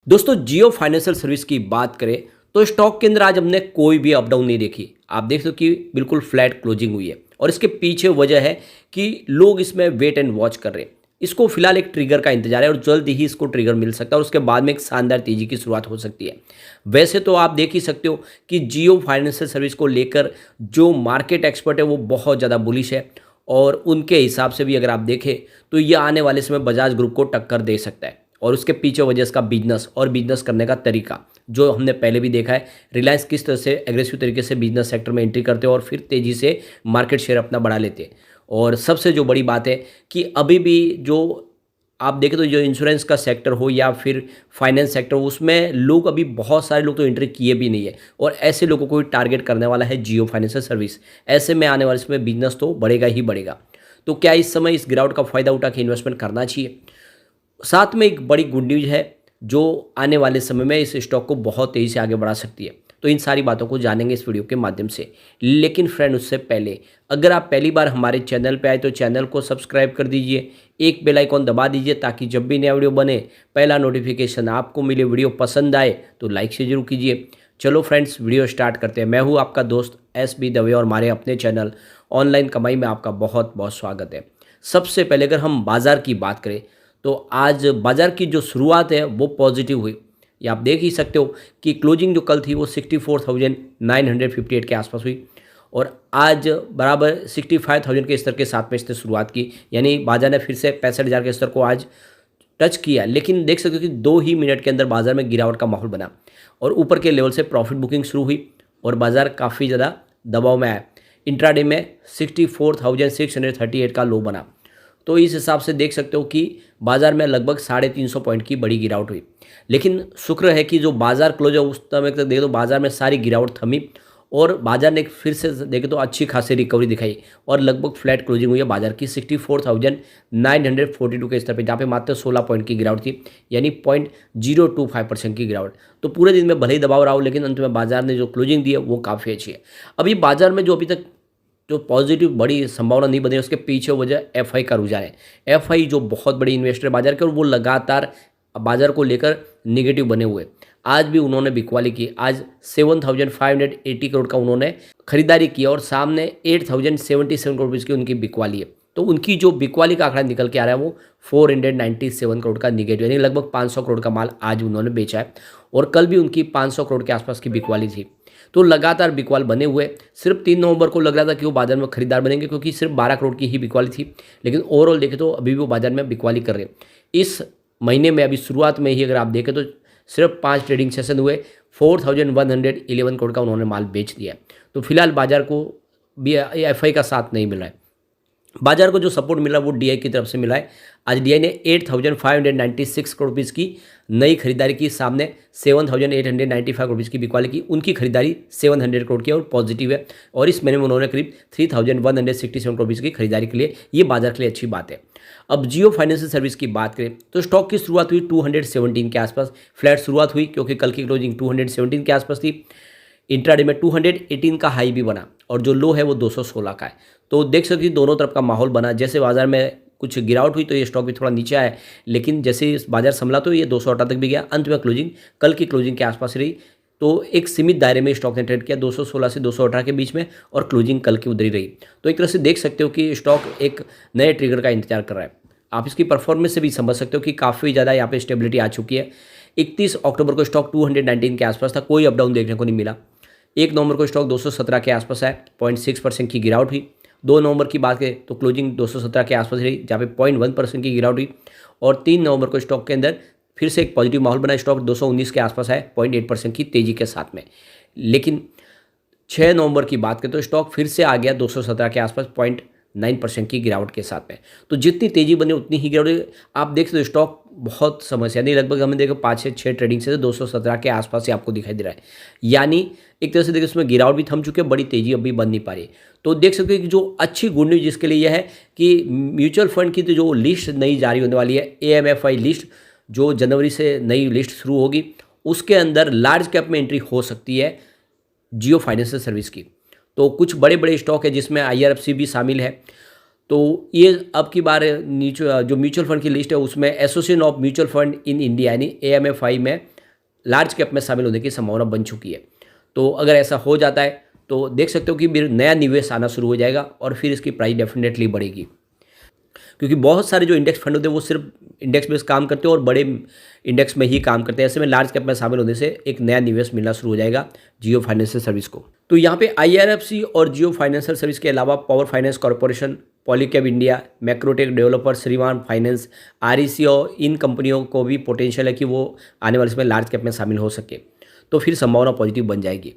दोस्तों जियो financial service की बात करें तो स्टॉक के अंदर आज हमने कोई भी अप डाउन नहीं देखी। आप देख सकते हो कि बिल्कुल फ्लैट क्लोजिंग हुई है और इसके पीछे वजह है कि लोग इसमें वेट एंड वॉच कर रहे हैं। इसको फिलहाल एक ट्रिगर का इंतजार है और जल्द ही इसको ट्रिगर मिल सकता है और उसके बाद में एक शानदार तेजी की शुरुआत हो सकती है। वैसे तो आप देख ही सकते हो कि जियो फाइनेंशियल सर्विस को लेकर जो मार्केट एक्सपर्ट है वो बहुत ज़्यादा बुलिश है और उनके हिसाब से भी अगर आप देखें तो ये आने वाले समय बजाज ग्रुप को टक्कर दे सकता है। और उसके पीछे वजह इसका बिजनेस और बिजनेस करने का तरीका जो हमने पहले भी देखा है। रिलायंस किस तरह से एग्रेसिव तरीके से बिजनेस सेक्टर में एंट्री करते हैं और फिर तेज़ी से मार्केट शेयर अपना बढ़ा लेते हैं। और सबसे जो बड़ी बात है कि अभी भी जो आप देखें तो जो इंश्योरेंस का सेक्टर हो या फिर फाइनेंस सेक्टर हो उसमें लोग अभी बहुत सारे लोग तो एंट्री किए भी नहीं है और ऐसे लोगों को टारगेट करने वाला है जियो फाइनेंशियल सर्विस। ऐसे में आने वाले इसमें बिजनेस तो बढ़ेगा ही बढ़ेगा। तो क्या इस समय इस गिरावट का फ़ायदा उठा के इन्वेस्टमेंट करना चाहिए? साथ में एक बड़ी गुड न्यूज़ है जो आने वाले समय में इस स्टॉक को बहुत तेज़ी से आगे बढ़ा सकती है। तो इन सारी बातों को जानेंगे इस वीडियो के माध्यम से। लेकिन फ्रेंड उससे पहले अगर आप पहली बार हमारे चैनल पे आए तो चैनल को सब्सक्राइब कर दीजिए, एक बेल आइकॉन दबा दीजिए ताकि जब भी नया वीडियो बने पहला नोटिफिकेशन आपको मिले। वीडियो पसंद आए तो लाइक से जरूर कीजिए। चलो फ्रेंड्स वीडियो स्टार्ट करते हैं। मैं हूँ आपका दोस्त SB दवे और हमारे अपने चैनल ऑनलाइन कमाई में आपका बहुत बहुत स्वागत है। सबसे पहले अगर हम बाज़ार की बात करें तो आज बाज़ार की जो शुरुआत है वो पॉजिटिव हुई। ये आप देख ही सकते हो कि क्लोजिंग जो कल थी वो 64,958 के आसपास हुई और आज बराबर 65,000 के स्तर के साथ में इसने शुरुआत की। यानी बाजार ने फिर से 65,000 के स्तर को आज टच किया। लेकिन देख सकते हो कि 2 ही मिनट के अंदर बाजार में गिरावट का माहौल बना और ऊपर के लेवल से प्रॉफिट बुकिंग शुरू हुई और बाजार काफ़ी ज़्यादा दबाव में आया। इंट्राडे में 64,638 का लो बना। तो इस हिसाब से देख सकते हो कि बाजार में लगभग 350 पॉइंट की बड़ी गिरावट हुई। लेकिन शुक्र है कि जो बाजार क्लोज है उस समय तक देखे तो बाजार में सारी गिरावट थमी और बाजार ने फिर से देखे तो अच्छी खासी रिकवरी दिखाई और लगभग फ्लैट क्लोजिंग हुई है बाजार की 64,942 के स्तर पे, जहाँ पे मात्र 16 पॉइंट की गिरावट थी यानी 0.025% की गिरावट। तो पूरे दिन में भले ही दबाव रहा हो लेकिन अंत में बाजार ने जो क्लोजिंग दी है वो काफ़ी अच्छी है। अभी बाजार में जो अभी तक जो पॉजिटिव बड़ी संभावना नहीं बनी उसके पीछे वजह FI का रुझान है। FI जो बहुत बड़ी इन्वेस्टर है बाजार के और वो लगातार बाजार को लेकर नेगेटिव बने हुए। आज भी उन्होंने बिकवाली की। आज 7,580 करोड़ का उन्होंने खरीदारी की और सामने 8,077 करोड़ रुपीज़ की उनकी बिकवाली है। तो उनकी जो बिकवाली का आंकड़ा निकल के आ रहा है वो 497 करोड़ का निगेटिव यानी लगभग 500 करोड़ का माल आज उन्होंने बेचा है और कल भी उनकी 500 करोड़ के आसपास की बिकवाली थी। तो लगातार बिकवाल बने हुए। सिर्फ 3 नवंबर को लग रहा था कि वो बाजार में खरीदार बनेंगे क्योंकि सिर्फ 12 करोड़ की ही बिकवाली थी, लेकिन ओवरऑल देखें तो अभी भी वो बाजार में बिकवाली कर रहे हैं। इस महीने में अभी शुरुआत में ही अगर आप देखें तो सिर्फ 5 ट्रेडिंग सेशन हुए, 4,111 करोड़ का उन्होंने माल बेच दिया। तो फिलहाल बाजार को भी FI का साथ नहीं मिल रहा है। बाजार को जो सपोर्ट मिला वो DI की तरफ से मिला है। आज DI ने 8,596 करोड़ रुपीज़ की नई खरीदारी की, सामने 7,895 करोड़ रुपीज़ की बिकवाली की। उनकी खरीदारी 700 करोड़ की और पॉजिटिव है और इस महीने में उन्होंने करीब 3,167 करोड़ रुपीज़ की खरीदारी के लिए, ये बाजार के लिए अच्छी बात है। अब जियो फाइनेंशियल सर्विस की बात करें तो स्टॉक की शुरुआत हुई 217 के आसपास, फ्लैट शुरुआत हुई क्योंकि कल की क्लोजिंग 217 के आसपास थी। इंट्राडे में 218 का हाई भी बना और जो लो है वो 216 का है। तो देख सकते हैं दोनों तरफ का माहौल बना। जैसे बाजार में कुछ गिरावट हुई तो ये स्टॉक भी थोड़ा नीचे आया, लेकिन जैसे इस बाजार संभला तो ये 218 तक भी गया। अंत में क्लोजिंग कल की क्लोजिंग के आसपास रही तो एक सीमित दायरे में स्टॉक ने ट्रेड किया 216 से 218 के बीच में और क्लोजिंग कल की उधरी रही। तो एक तरह से देख सकते हो कि स्टॉक एक नए ट्रिगर का इंतजार कर रहा है। आप इसकी परफॉर्मेंस से भी समझ सकते हो कि काफ़ी ज़्यादा यहाँ पे स्टेबिलिटी आ चुकी है। 31 अक्टूबर को स्टॉक 219 के आसपास था, कोई अपडाउन देखने को नहीं मिला। 1 नवंबर को स्टॉक 217 के आसपास है, 0.6% की गिरावट हुई। 2 नवंबर की बात करें तो क्लोजिंग 217 के आसपास रही जहाँ पे 0.1% की गिरावट हुई और 3 नवंबर को स्टॉक के अंदर फिर से एक पॉजिटिव माहौल बना। स्टॉक 219 के आसपास है 0.8% की तेज़ी के साथ में। लेकिन 6 नवंबर की बात करें तो स्टॉक फिर से आ गया 217 के आसपास 0.9% की गिरावट के साथ में। तो जितनी तेज़ी बनी उतनी ही गिरावट। आप देख सकते हो स्टॉक बहुत समस्या नहीं, लगभग हमें देखो 5 से 6 ट्रेडिंग से 217 के आसपास ही आपको दिखाई दे रहा है। यानी एक तरह से देखिए उसमें गिरावट भी थम चुकी है, बड़ी तेज़ी अभी बन नहीं पा रही। तो देख सकते हो कि जो अच्छी गुड न्यूज़ जिसके लिए यह है कि म्यूचुअल फंड की तो जो लिस्ट नई जारी होने वाली है, AMFI लिस्ट, जो जनवरी से नई लिस्ट शुरू होगी, उसके अंदर लार्ज कैप में एंट्री हो सकती है जियो फाइनेंशियल सर्विस की। तो कुछ बड़े बड़े स्टॉक है जिसमें IRFC भी शामिल है। तो ये अब की बार नीचे जो म्यूचुअल फंड की लिस्ट है उसमें association of mutual fund in India यानी AMFI में लार्ज कैप में शामिल होने की संभावना बन चुकी है। तो अगर ऐसा हो जाता है तो देख सकते हो कि फिर नया निवेश आना शुरू हो जाएगा और फिर इसकी प्राइस डेफिनेटली बढ़ेगी, क्योंकि बहुत सारे जो इंडेक्स फंड होते हैं वो सिर्फ इंडेक्स बेस काम करते हैं और बड़े इंडेक्स में ही काम करते हैं। ऐसे में लार्ज कैप में शामिल होने से एक नया निवेश मिलना शुरू हो जाएगा जियो फाइनेंशियल सर्विस को। तो यहाँ पे IRFC और जियो फाइनेंशियल सर्विस के अलावा power finance corporation, Polycab India, Macrotech developer, श्रीमान फाइनेंस, REC और इन कंपनियों को भी पोटेंशियल है कि वो आने वाले समय लार्ज कैप में शामिल हो सके, तो फिर संभावना पॉजिटिव बन जाएगी।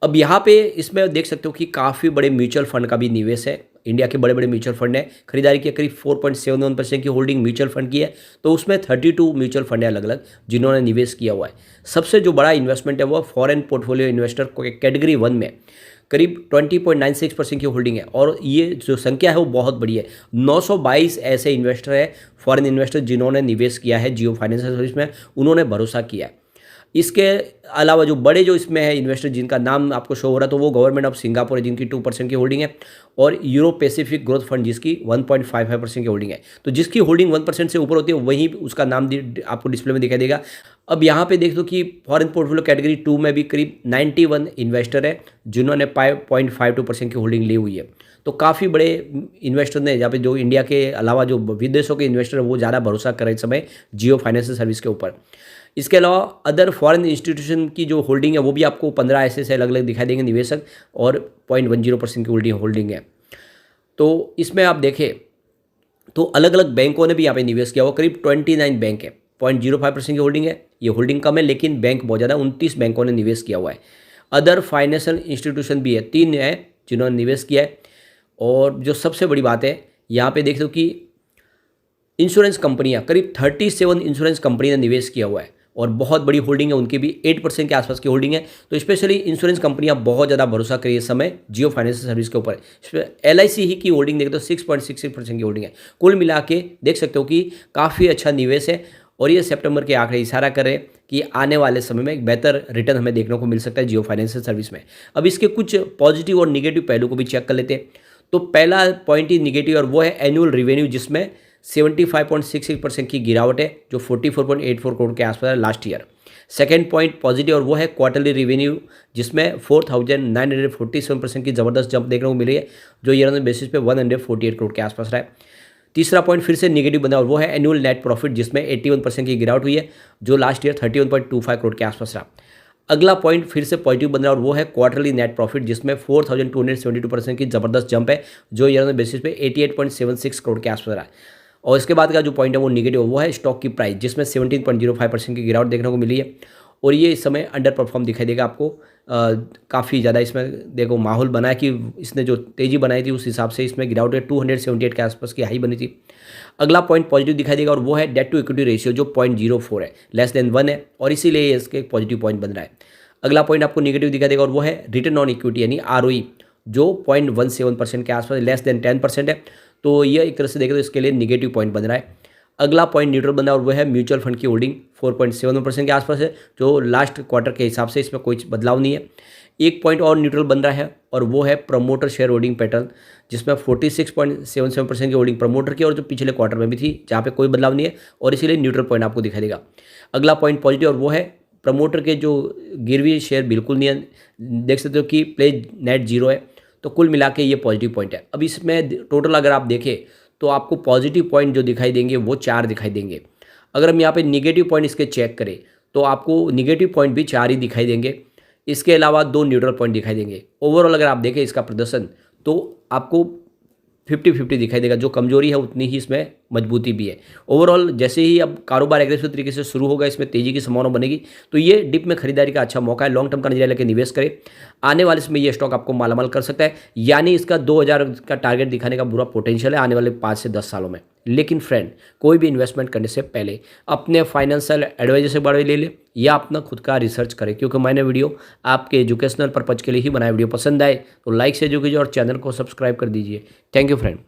अब यहाँ पे इसमें देख सकते हो कि काफ़ी बड़े म्यूचुअल फंड का भी निवेश है। इंडिया के बड़े बड़े म्यूचुअल फंड है, खरीदारी की करीब 4.71% की होल्डिंग म्यूचुअल फंड की है। तो उसमें 32 म्यूचुअल फंड है अलग अलग जिन्होंने निवेश किया हुआ है। सबसे जो बड़ा इन्वेस्टमेंट है वो फॉरेन पोर्टफोलियो इन्वेस्टर कैटेगरी 1 में करीब 20.96% की होल्डिंग है, और ये जो संख्या है वो बहुत बड़ी है। 922 ऐसे इन्वेस्टर है, फॉरेन इन्वेस्टर जिन्होंने निवेश किया है जियो फाइनेंशियल सर्विस में, उन्होंने भरोसा किया है। इसके अलावा जो बड़े जो इसमें है इन्वेस्टर जिनका नाम आपको शो हो रहा है, तो वो गवर्नमेंट ऑफ सिंगापुर है जिनकी 2% की होल्डिंग है, और यूरो पैसिफिक ग्रोथ फंड जिसकी 1.55% की होल्डिंग है। तो जिसकी होल्डिंग 1% से ऊपर होती है वहीं उसका नाम आपको डिस्प्ले में दिखाई देगा। अब यहाँ पे देख दो कि फॉरेन पोर्टफोलियो कैटेगरी 2 में भी करीब 91 इन्वेस्टर है जिन्होंने 5.52% की होल्डिंग ली हुई है। तो काफ़ी बड़े इन्वेस्टर ने, जहाँ पे जो इंडिया के अलावा जो विदेशों के इन्वेस्टर है वो ज़्यादा भरोसा कर रहे इस समय जियो फाइनेंशियल सर्विस के ऊपर। इसके अलावा अदर फॉरेन इंस्टीट्यूशन की जो होल्डिंग है वो भी आपको 15 ऐसे अलग अलग दिखाई देंगे निवेशक, और 0.10% की होल्डिंग है। तो इसमें आप देखें तो अलग अलग बैंकों ने भी यहाँ पे निवेश किया हुआ, करीब 29 बैंक है, 0.05% की होल्डिंग है। ये होल्डिंग कम है लेकिन बैंक बहुत ज़्यादा, 29 बैंकों ने निवेश किया हुआ है। अदर फाइनेंशियल इंस्टीट्यूशन भी है, 3 है जिन्होंने निवेश किया है। और जो सबसे बड़ी बात है यहाँ पे देख दो कि इंश्योरेंस कंपनियाँ, करीब 37 इंश्योरेंस कंपनी ने निवेश किया हुआ है, और बहुत बड़ी होल्डिंग है उनकी भी, 8% के आसपास की होल्डिंग है। तो स्पेशली इंश्योरेंस कंपनियां बहुत ज़्यादा भरोसा करी इस समय जियो फाइनेंशियल सर्विस के ऊपर। LIC ही की होल्डिंग देखें तो 6.66% की होल्डिंग है। कुल मिला के देख सकते हो कि काफ़ी अच्छा निवेश है, और ये सितंबर के आंकड़े इशारा कर रहे हैं कि आने वाले समय में एक बेहतर रिटर्न हमें देखने को मिल सकता है जियो फाइनेंशियल सर्विस में। अब इसके कुछ पॉजिटिव और निगेटिव पहलू को भी चेक कर लेते हैं। तो पहला पॉइंट ही निगेटिव, और वो है एनुअल रेवेन्यू जिसमें 75.66% की गिरावट है, जो 44.84 करोड़ के आसपास है last year. Second point positive, और वो है क्वार्टरली रेवेन्यू जिसमें 4,947% की ज़बरदस्त जंप देखने को मिली है, जो ईयर ऑन बेसिस पे 148 करोड़ के आसपास रहा है। तीसरा पॉइंट फिर से निगेटिव बना, और वो है एनुअल नेट प्रॉफिट जिसमें 81% की गिरावट हुई है, जो लास्ट ईयर 31.25 करोड़ के आसपास रहा। अगला पॉइंट फिर से पॉजिटिव बन रहा है, और वो है क्वार्टरली नेट प्रॉफिट जिसमें 4,272% की ज़बरदस्त जंप है, जो ईयर ऑन बेसिस पे 88.76 करोड़ के आसपास रहा है। और इसके बाद का जो पॉइंट है वो निगेटिव, वो है स्टॉक की प्राइस जिसमें 17.05% की गिरावट देखने को मिली है, और ये इस समय अंडर परफॉर्म दिखाई देगा आपको। काफ़ी ज़्यादा इसमें देखो माहौल बना है कि इसने जो तेज़ी बनाई थी उस हिसाब से इसमें गिरावट है, 278 के आसपास की हाई बनी थी। अगला पॉइंट पॉजिटिव दिखाई देगा, और वो है डेट टू इक्विटी रेशियो जो 0.04 है, लेस देन 1 है, और इसीलिए इसके पॉजिटिव पॉइंट बन रहा है। अगला पॉइंट आपको निगेटिव दिखाई देगा, और वो है रिटर्न ऑन इक्विटी यानी ROE जो 0.17% के आसपास, लेस देन 10% है। तो ये एक तरह से देखें तो इसके लिए निगेटिव पॉइंट बन रहा है। अगला पॉइंट न्यूट्रल बन रहा है, और वो है म्यूचुअल फंड की होल्डिंग 4.71% के आसपास है, जो लास्ट क्वार्टर के हिसाब से इसमें कोई बदलाव नहीं है। एक पॉइंट और न्यूट्रल बन रहा है, और वो है प्रमोटर शेयर होल्डिंग पैटर्न जिसमें 46.77% की होल्डिंग प्रमोटर की, और जो पिछले क्वार्टर में भी थी जहाँ पे कोई बदलाव नहीं है, और इसीलिए न्यूट्रल पॉइंट आपको दिखाई देगा। अगला पॉइंट पॉजिटिव, और वो है प्रमोटर के जो गिरवी शेयर बिल्कुल नहीं है, देख सकते हो कि प्लेज नेट 0 है। तो कुल मिला के ये पॉजिटिव पॉइंट है। अब इसमें टोटल अगर आप देखें तो आपको पॉजिटिव पॉइंट जो दिखाई देंगे वो 4 दिखाई देंगे। अगर हम यहाँ पे निगेटिव पॉइंट इसके चेक करें तो आपको निगेटिव पॉइंट भी 4 ही दिखाई देंगे। इसके अलावा 2 न्यूट्रल पॉइंट दिखाई देंगे। ओवरऑल अगर आप देखें इसका प्रदर्शन तो आपको 50-50 दिखाई देगा। जो कमजोरी है उतनी ही इसमें मजबूती भी है। ओवरऑल जैसे ही अब कारोबार एग्रेसिव तरीके से शुरू होगा, इसमें तेजी की संभावना बनेगी, तो ये डिप में खरीदारी का अच्छा मौका है। लॉन्ग टर्म का नजरिया लेकर निवेश करें, आने वाले समय ये स्टॉक आपको मालामाल कर सकता है। यानी इसका 2000 का टारगेट दिखाने का पूरा पोटेंशियल है आने वाले 5 से 10 सालों में। लेकिन फ्रेंड, कोई भी इन्वेस्टमेंट करने से पहले अपने फाइनेंशियल एडवाइजर से बारे ले ले या अपना खुद का रिसर्च करें, क्योंकि मैंने वीडियो आपके एजुकेशनल पर्पज के लिए ही बनाया। वीडियो पसंद आए तो लाइक से कीजिए और चैनल को सब्सक्राइब कर दीजिए। Thank you friend.